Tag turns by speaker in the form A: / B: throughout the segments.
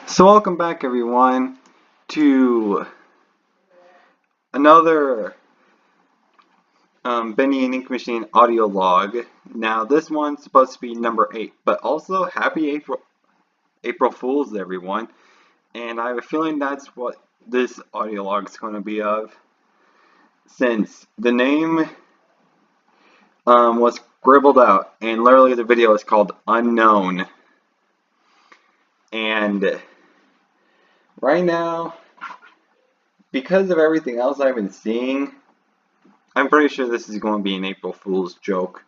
A: So welcome back everyone to another Bendy and Ink Machine audio log. Now this one's supposed to be number 8, but also happy April Fools everyone. And I have a feeling that's what this audio log is going to be of, since the name was scribbled out and literally the video is called Unknown. And right now, because of everything else I've been seeing, I'm pretty sure this is going to be an April Fool's joke.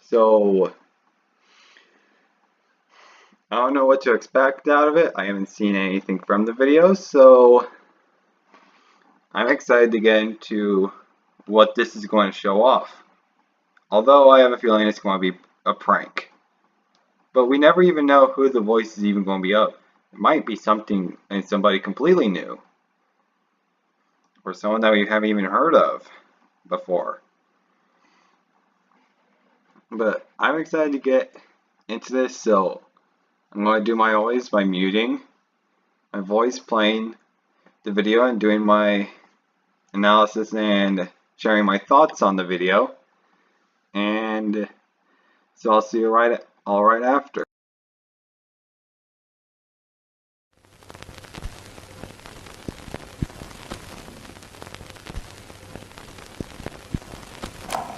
A: So, I don't know what to expect out of it. I haven't seen anything from the video, so I'm excited to get into what this is going to show off. Although I have a feeling it's going to be a prank. But we never even know who the voice is even going to be of. It might be somebody completely new. Or someone that we haven't even heard of before. But I'm excited to get into this, so I'm going to do my always by muting my voice, playing the video, and doing my analysis and sharing my thoughts on the video. And so I'll see you all right after.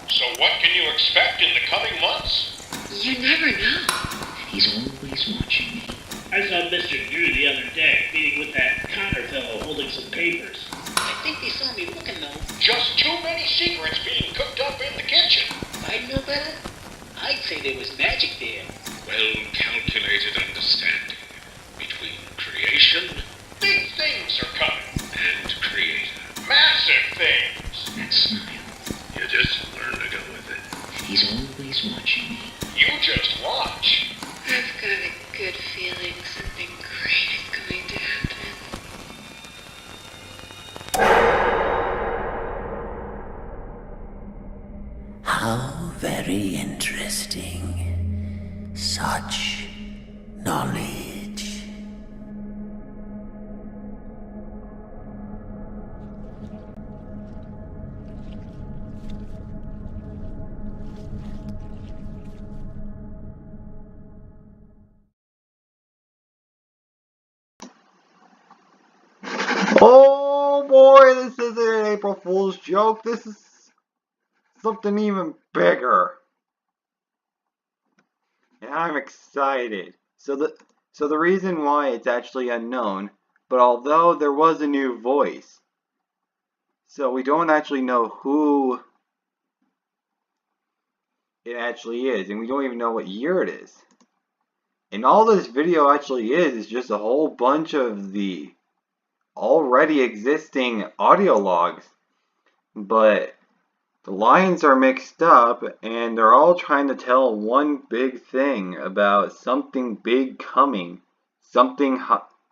B: So what can you expect in the coming months?
C: You never know. He's always watching me.
D: I saw Mr. Drew the other day, meeting with that Connor fellow holding some papers.
C: I think they saw me looking though.
B: Just too many secrets being cooked up in the kitchen.
C: If I know better, I'd say there was magic there.
B: Well-calculated understanding between creation, big things are coming, and creator, massive things.
C: That smile.
B: You just learn to go with it.
C: He's always watching me.
B: You just watch.
E: I've got a good feeling something great is going to happen.
F: How very interesting. Such knowledge.
A: Oh boy, this isn't an April Fool's joke. This is something even bigger. And I'm excited. So the reason why it's actually unknown, but although there was a new voice, so we don't actually know who it actually is, and we don't even know what year it is. And all this video actually is just a whole bunch of the already existing audio logs, but the lines are mixed up and they're all trying to tell one big thing about something big coming, something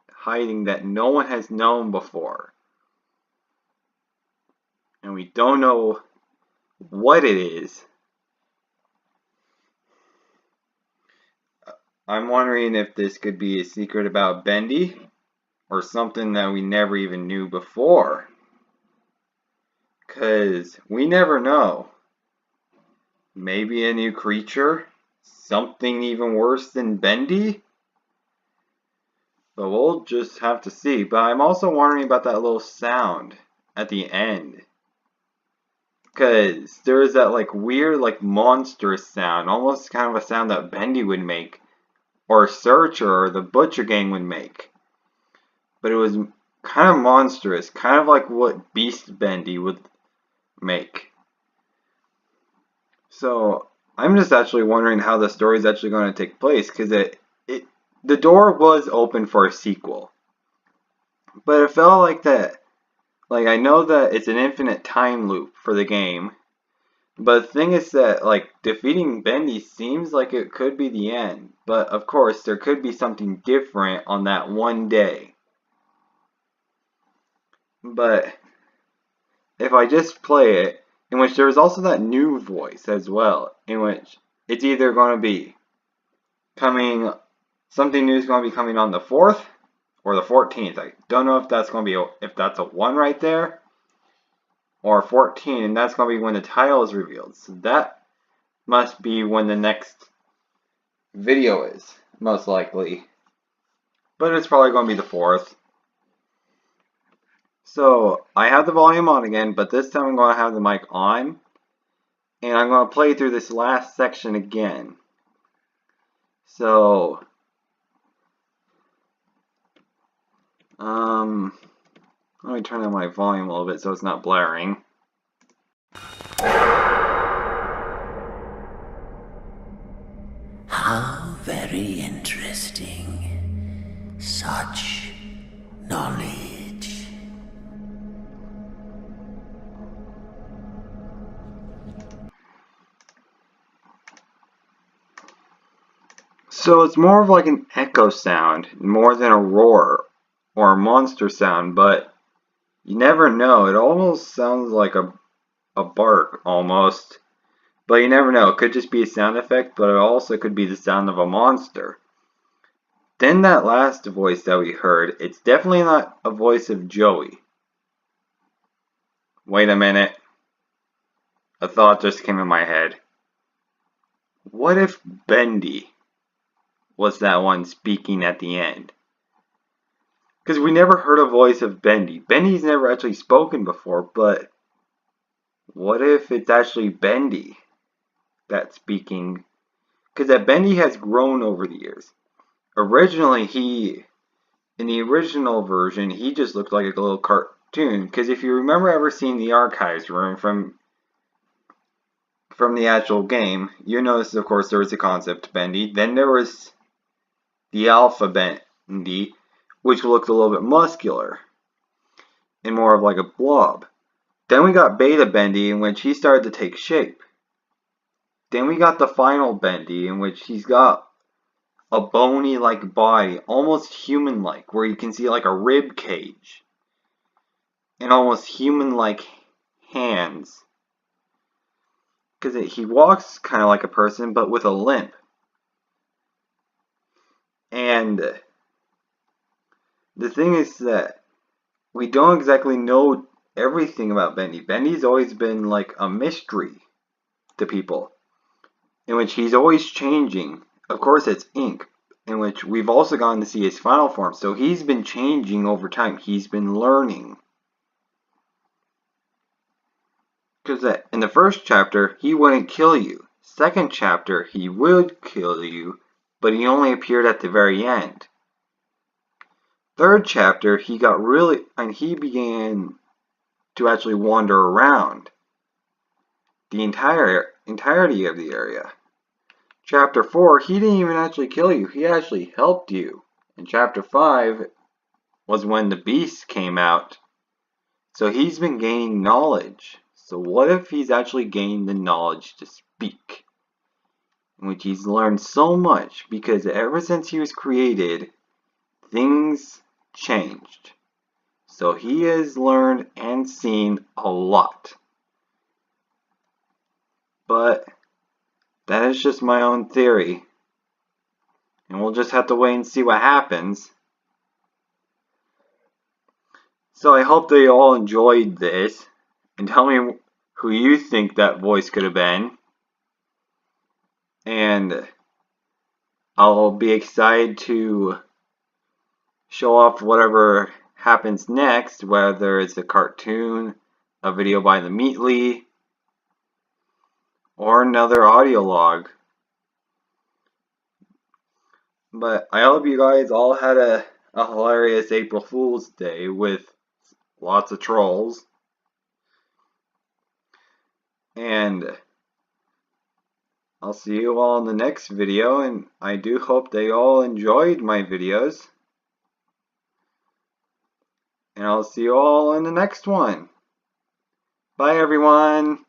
A: hiding that no one has known before, and we don't know what it is. I'm wondering if this could be a secret about Bendy, or something that we never even knew before. 'Cause we never know. Maybe a new creature? Something even worse than Bendy? But we'll just have to see. But I'm also wondering about that little sound at the end. 'Cause there is that like weird like monstrous sound. Almost kind of a sound that Bendy would make. Or Searcher or the Butcher Gang would make. But it was kind of monstrous. Kind of like what Beast Bendy would make. So I'm just actually wondering how the story is actually going to take place, because the door was open for a sequel, but it felt like that. Like, I know that it's an infinite time loop for the game, but the thing is that like defeating Bendy seems like it could be the end. But of course there could be something different on that one day. But if I just play it, in which there is also that new voice as well, in which it's either going to be coming something new is going to be coming on the 4th or the 14th. I don't know if that's going to be if that's a 1 right there or 14, and that's going to be when the title is revealed. So that must be when the next video is, most likely. But it's probably going to be the 4th. So I have the volume on again, but this time I'm going to have the mic on. And I'm going to play through this last section again. So, let me turn on my volume a little bit so it's not blaring.
F: How very interesting. Such knowledge.
A: So it's more of like an echo sound, more than a roar or a monster sound, but you never know. It almost sounds like a bark, almost. But you never know. It could just be a sound effect, but it also could be the sound of a monster. Then that last voice that we heard, it's definitely not a voice of Joey. Wait a minute. A thought just came in my head. What if Bendy was that one speaking at the end? Because we never heard a voice of Bendy. Bendy's never actually spoken before, but what if it's actually Bendy that's speaking? Because that Bendy has grown over the years. Originally, in the original version, he just looked like a little cartoon. Because if you remember ever seeing the archives room from the actual game, you notice, of course, there was the concept Bendy. Then there was the Alpha Bendy, which looked a little bit muscular and more of like a blob. Then we got Beta Bendy, in which he started to take shape. Then we got the final Bendy, in which he's got a bony-like body, almost human-like, where you can see like a rib cage and almost human-like hands. Because he walks kind of like a person, but with a limp. And the thing is that we don't exactly know everything about Bendy. Bendy's always been like a mystery to people, in which he's always changing. Of course, it's ink, in which we've also gotten to see his final form. So he's been changing over time. He's been learning. Because in the first chapter, he wouldn't kill you. Second chapter, he would kill you, but he only appeared at the very end. Third chapter, he began to actually wander around the entirety of the area. Chapter 4, he didn't even actually kill you. He actually helped you. And Chapter 5 was when the beast came out. So he's been gaining knowledge. So what if he's actually gained the knowledge to speak? In which he's learned so much, because ever since he was created, things changed. So he has learned and seen a lot. But that is just my own theory. And we'll just have to wait and see what happens. So I hope that you all enjoyed this. And tell me who you think that voice could have been. And I'll be excited to show off whatever happens next, whether it's a cartoon, a video by the Meatly, or another audio log. But I hope you guys all had a hilarious April Fool's Day with lots of trolls. And I'll see you all in the next video, and I do hope they all enjoyed my videos. And I'll see you all in the next one. Bye everyone!